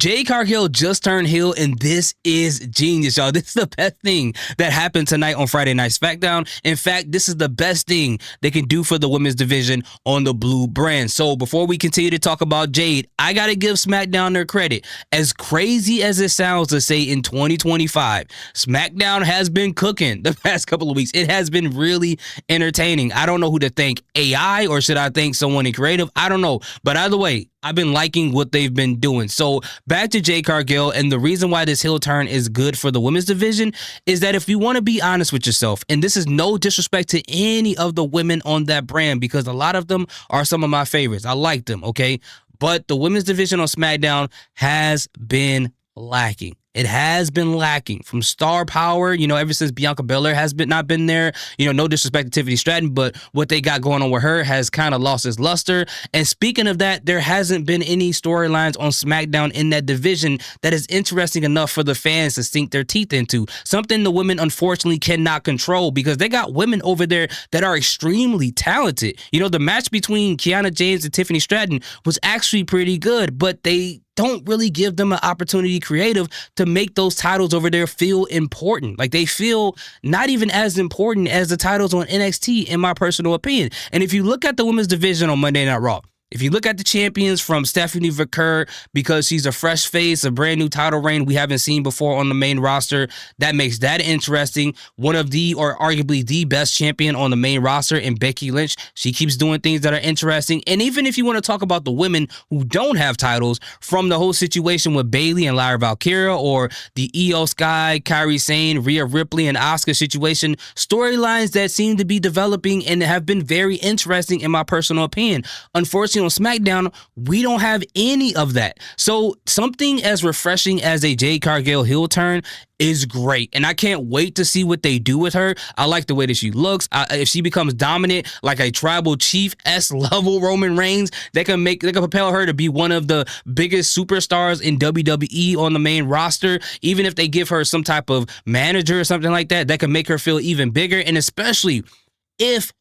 Jade Cargill just turned heel, and this is genius, y'all. This is the best thing that happened tonight on Friday Night SmackDown. In fact, this is the best thing they can do for the women's division on the Blue brand. So before we continue to talk about Jade, I got to give SmackDown their credit. As crazy as it sounds to say in 2025, SmackDown has been cooking the past couple of weeks. It has been really entertaining. I don't know who to thank, AI, or should I thank someone in creative? I don't know. But either way, I've been liking what they've been doing. So back to Jade Cargill, and the reason why this heel turn is good for the women's division is that if you want to be honest with yourself, and this is no disrespect to any of the women on that brand, because a lot of them are some of my favorites. I like them, okay? But the women's division on SmackDown has been lacking. It has been lacking from star power, ever since Bianca Belair has not been there. No disrespect to Tiffany Stratton, but what they got going on with her has kind of lost its luster. And speaking of that, there hasn't been any storylines on SmackDown in that division that is interesting enough for the fans to sink their teeth into. Something the women unfortunately cannot control, because they got women over there that are extremely talented. The match between Kiana James and Tiffany Stratton was actually pretty good, but they don't really give them an opportunity creative to make those titles over there feel important. Like, they feel not even as important as the titles on NXT, in my personal opinion. And if you look at the women's division on Monday Night Raw, if you look at the champions from Stephanie McCurr, because she's a fresh face, a brand new title reign we haven't seen before on the main roster, that makes that interesting. One of the, or arguably the best champion on the main roster in Becky Lynch. She keeps doing things that are interesting. And even if you want to talk about the women who don't have titles, from the whole situation with Bayley and Lyra Valkyria, or the Io Sky, Kairi Sane, Rhea Ripley, and Asuka situation, storylines that seem to be developing and have been very interesting in my personal opinion. Unfortunately, on SmackDown, we don't have any of that. So something as refreshing as a Jade Cargill heel turn is great, and I can't wait to see what they do with her. I like the way that she looks. If she becomes dominant like a tribal chief level Roman Reigns, they can propel her to be one of the biggest superstars in WWE on the main roster. Even if they give her some type of manager or something like that, that can make her feel even bigger. And especially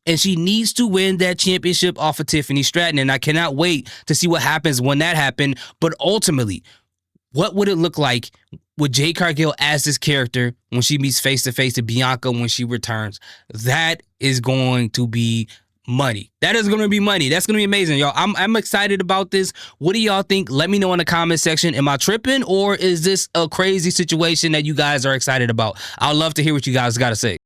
and she needs to win that championship off of Tiffany Stratton, and I cannot wait to see what happens when that happens. But ultimately, what would it look like with Jade Cargill as this character when she meets face-to-face to Bianca when she returns? That is going to be money. That is going to be money. That's going to be amazing, y'all. I'm excited about this. What do y'all think? Let me know in the comment section. Am I tripping, or is this a crazy situation that you guys are excited about? I'd love to hear what you guys got to say.